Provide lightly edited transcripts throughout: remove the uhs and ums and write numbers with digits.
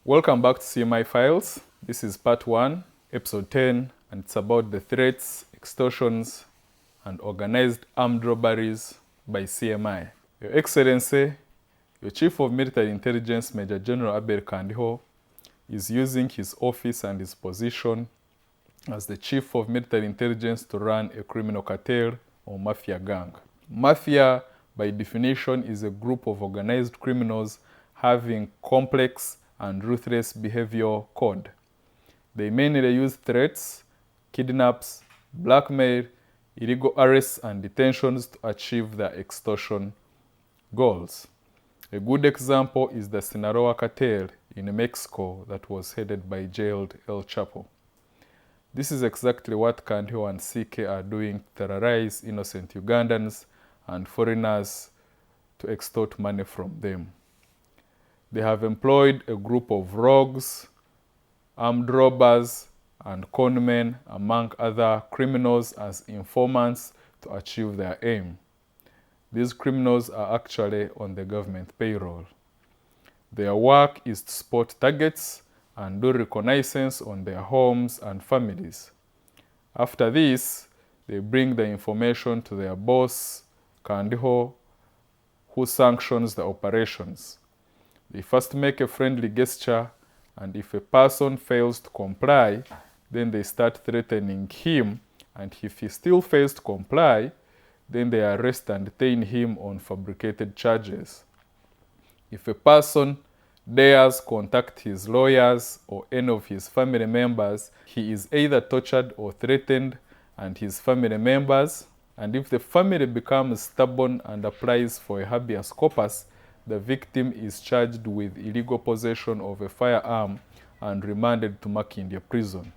Welcome back to CMI Files. This is part 1, episode 10, and it's about the threats, extortions, and organized armed robberies by CMI. Your Excellency, your Chief of Military Intelligence, Major General Abel Kandiho, is using his office and his position as the Chief of Military Intelligence to run a criminal cartel or mafia gang. Mafia, by definition, is a group of organized criminals having complex and ruthless behavior code. They mainly use threats, kidnaps, blackmail, illegal arrests, and detentions to achieve their extortion goals. A good example is the Sinaloa cartel in Mexico that was headed by jailed El Chapo. This is exactly what Kandiho and CK are doing to terrorize innocent Ugandans and foreigners to extort money from them. They have employed a group of rogues, armed robbers, and conmen, among other criminals, as informants to achieve their aim. These criminals are actually on the government payroll. Their work is to spot targets and do reconnaissance on their homes and families. After this, they bring the information to their boss, Kandiho, who sanctions the operations. They first make a friendly gesture, and if a person fails to comply, then they start threatening him, and if he still fails to comply, then they arrest and detain him on fabricated charges. If a person dares contact his lawyers or any of his family members, he is either tortured or threatened, and his family members. And if the family becomes stubborn and applies for a habeas corpus, the victim is charged with illegal possession of a firearm and remanded to Makindye prison.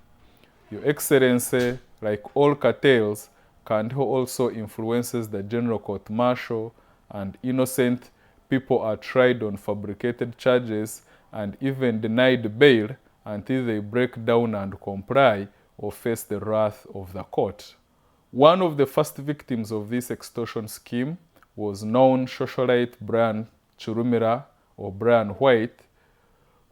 Your Excellency, like all cartels, Kandiho also influences the general court-martial, and innocent people are tried on fabricated charges and even denied bail until they break down and comply or face the wrath of the court. One of the first victims of this extortion scheme was known socialite Brian Churumira, or Brian White,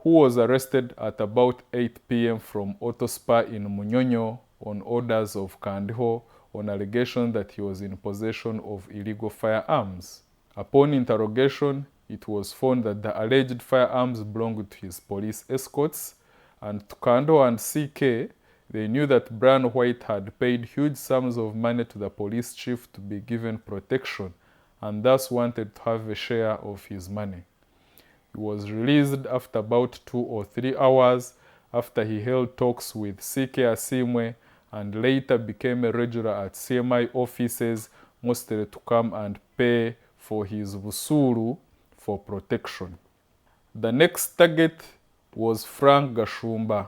who was arrested at about 8 p.m. from Auto Spa in Munyonyo on orders of Kandiho on allegation that he was in possession of illegal firearms. Upon interrogation, it was found that the alleged firearms belonged to his police escorts, and to Kandiho and CK, they knew that Brian White had paid huge sums of money to the police chief to be given protection, and thus wanted to have a share of his money. He was released after about 2 or 3 hours after he held talks with CK Asimwe, and later became a regular at CMI offices, mostly to come and pay for his busuru for protection. The next target was Frank Gashumba.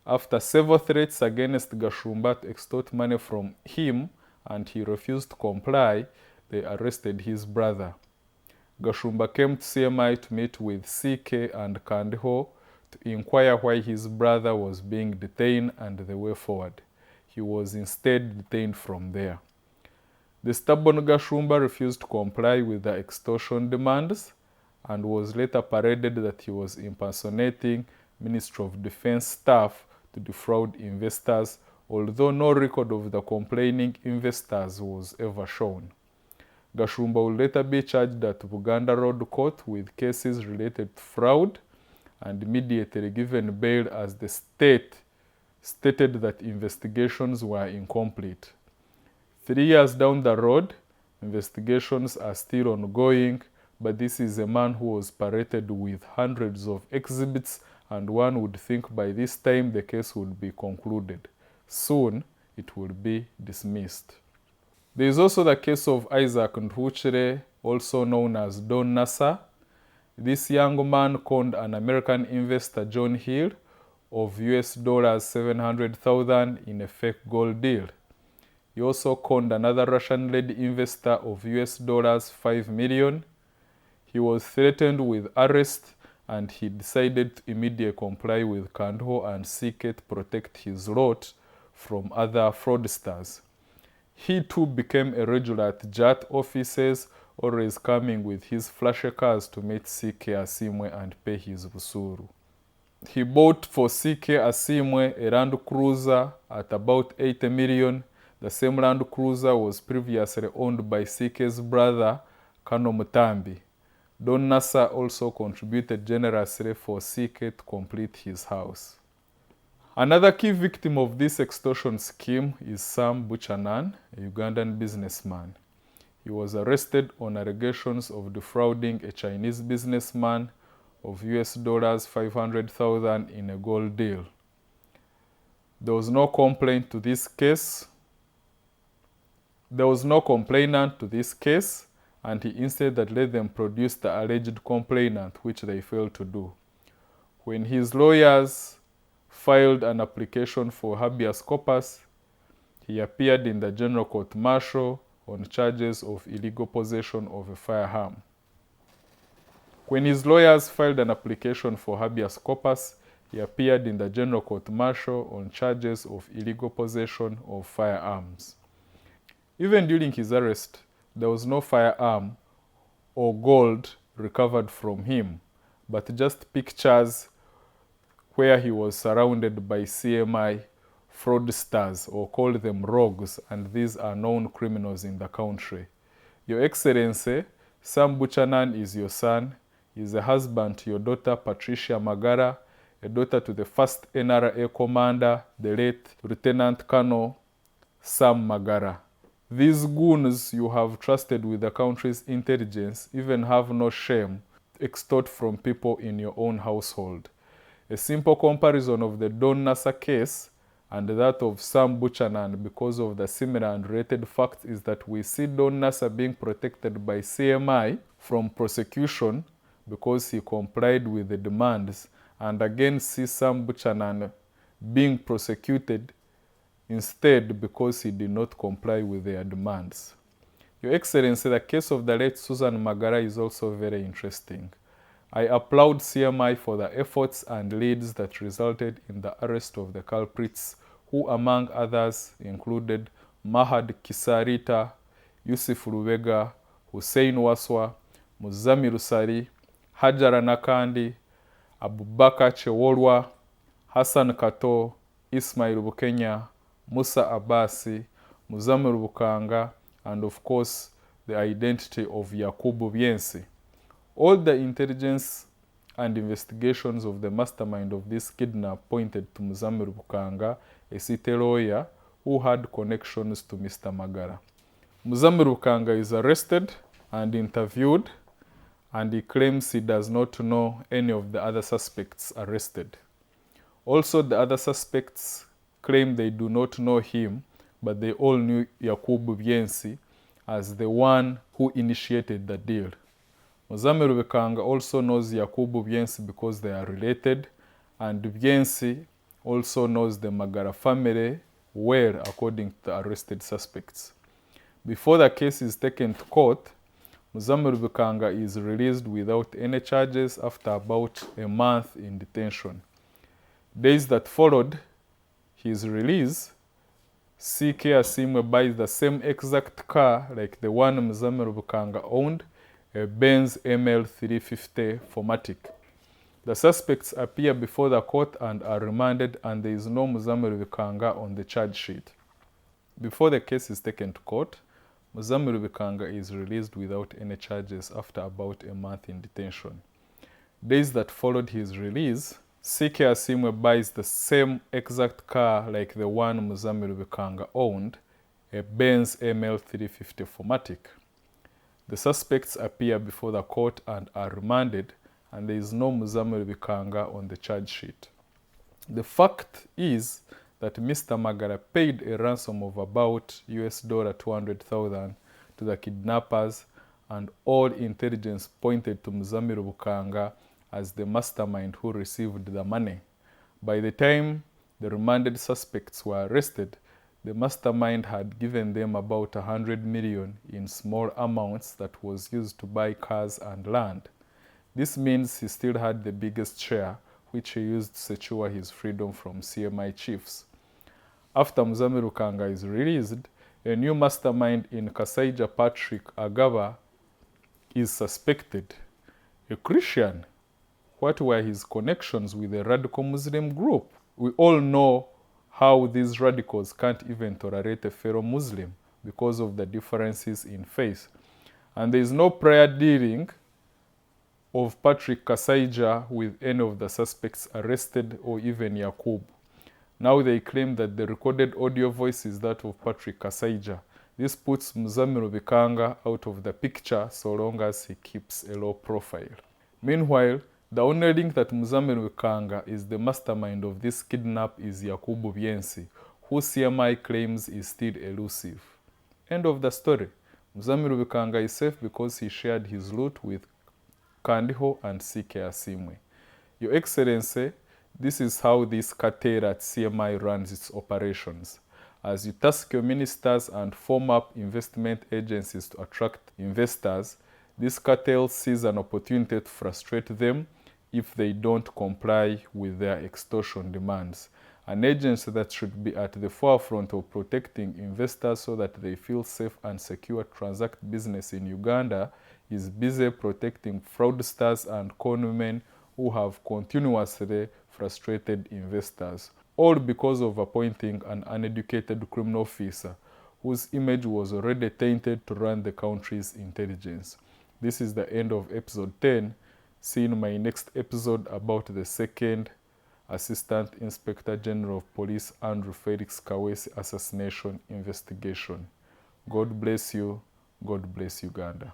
After several threats against Gashumba to extort money from him and he refused to comply, they arrested his brother. Gashumba came to CMI to meet with CK and Kandiho to inquire why his brother was being detained and the way forward. He was instead detained from there. The stubborn Gashumba refused to comply with the extortion demands and was later paraded that he was impersonating Ministry of Defense staff to defraud investors, although no record of the complaining investors was ever shown. Gashumba will later be charged at Buganda Road Court with cases related to fraud and immediately given bail as the state stated that investigations were incomplete. 3 years down the road, investigations are still ongoing, but this is a man who was paraded with hundreds of exhibits, and one would think by this time the case would be concluded. Soon, it will be dismissed. There is also the case of Isaac Ntuchere, also known as Don Nasa. This young man conned an American investor, John Hill, of US dollars 700,000 in a fake gold deal. He also conned another Russian-led investor of US dollars 5 million. He was threatened with arrest, and he decided to immediately comply with Kandiho and CK to protect his lot from other fraudsters. He too became a regular at JAT offices, always coming with his flashy cars to meet CK Asimwe and pay his busuru. He bought for CK Asimwe a Land Cruiser at about 80 million. The same Land Cruiser was previously owned by CK's brother, Kano Mutambi. Don Nasa also contributed generously for CK to complete his house. Another key victim of this extortion scheme is Sam Buchanan, a Ugandan businessman. He was arrested on allegations of defrauding a Chinese businessman of US dollars 500,000 in a gold deal. There was no complaint to this case. There was no complainant to this case, and he insisted that let them produce the alleged complainant, which they failed to do. When his lawyers filed an application for habeas corpus, he appeared in the General Court Martial on charges of illegal possession of a firearm. When his lawyers filed an application for habeas corpus, he appeared in the General Court Martial on charges of illegal possession of firearms. Even during his arrest, there was no firearm or gold recovered from him, but just pictures where he was surrounded by CMI fraudsters, or call them rogues, and these are known criminals in the country. Your Excellency, Sam Buchanan is your son. He is a husband to your daughter Patricia Magara, a daughter to the first NRA commander, the late Lieutenant Colonel Sam Magara. These goons you have trusted with the country's intelligence even have no shame to extort from people in your own household. A simple comparison of the Don Nasa case and that of Sam Buchanan because of the similar and related facts is that we see Don Nasa being protected by CMI from prosecution because he complied with the demands, and again see Sam Buchanan being prosecuted instead because he did not comply with their demands. Your Excellency, the case of the late Susan Magara is also very interesting. I applaud CMI for the efforts and leads that resulted in the arrest of the culprits, who among others included Mahad Kisarita, Yusuf Rubega, Hussein Waswa, Muzamiru Sari, Hajara Nakandi, Abubakar Chewolwa, Hassan Kato, Ismail Bukenya, Musa Abasi, Muzamiru Bukanga, and of course the identity of Yakubu Biensi. All the intelligence and investigations of the mastermind of this kidnap pointed to Muzamiru Bukanga, a city lawyer who had connections to Mr. Magara. Muzamiru Bukanga is arrested and interviewed, and he claims he does not know any of the other suspects arrested. Also, the other suspects claim they do not know him, but they all knew Yakubu Biensi as the one who initiated the deal. Muzamiru Bukanga also knows Yakubu Biensi because they are related, and Biensi also knows the Magara family well, according to the arrested suspects. Before the case is taken to court, Muzamiru Bukanga is released without any charges after about a month in detention. Days that followed his release, CK Asimwe buys the same exact car like the one Muzamiru Bukanga owned, a Benz ML350 4MATIC. The suspects appear before the court and are remanded, and there is no Muzamiru Bukanga on the charge sheet. Before the case is taken to court, Muzamiru Bukanga is released without any charges after about a month in detention. Days that followed his release, CK Asimwe buys the same exact car like the one Muzamiru Bukanga owned, a Benz ML350 4MATIC. The suspects appear before the court and are remanded, and there is no Muzamiru Bukanga on the charge sheet. The fact is that Mr. Magara paid a ransom of about US $200,000 to the kidnappers, and all intelligence pointed to Muzamiru Bukanga as the mastermind who received the money. By the time the remanded suspects were arrested, the mastermind had given them about 100 million in small amounts that was used to buy cars and land. This means he still had the biggest share, which he used to secure his freedom from CMI chiefs. After Muzamiru Bukanga is released, a new mastermind in Kasaija, Patrick Agaba, is suspected, a Christian what were his connections with the radical Muslim group? We all know how these radicals can't even tolerate a fellow Muslim because of the differences in faith. And there is no prior dealing of Patrick Kasaija with any of the suspects arrested or even Yakub. Now they claim that the recorded audio voice is that of Patrick Kasaija. This puts Muzamiru Bikanga out of the picture so long as he keeps a low profile. Meanwhile, the only link that Muzamiru Bikanga is the mastermind of this kidnap is Yakubu Biensi, who CMI claims is still elusive. End of the story. Muzamiru Bikanga is safe because he shared his loot with Kandiho and CK Asimwe. Your Excellency, this is how this cartel at CMI runs its operations. As you task your ministers and form up investment agencies to attract investors, this cartel sees an opportunity to frustrate them if they don't comply with their extortion demands. An agency that should be at the forefront of protecting investors so that they feel safe and secure to transact business in Uganda is busy protecting fraudsters and conmen who have continuously frustrated investors, all because of appointing an uneducated criminal officer whose image was already tainted to run the country's intelligence. This is the end of episode 10. See you in my next episode about the second Assistant Inspector General of Police Andrew Felix Kawesi assassination investigation. God bless you. God bless Uganda.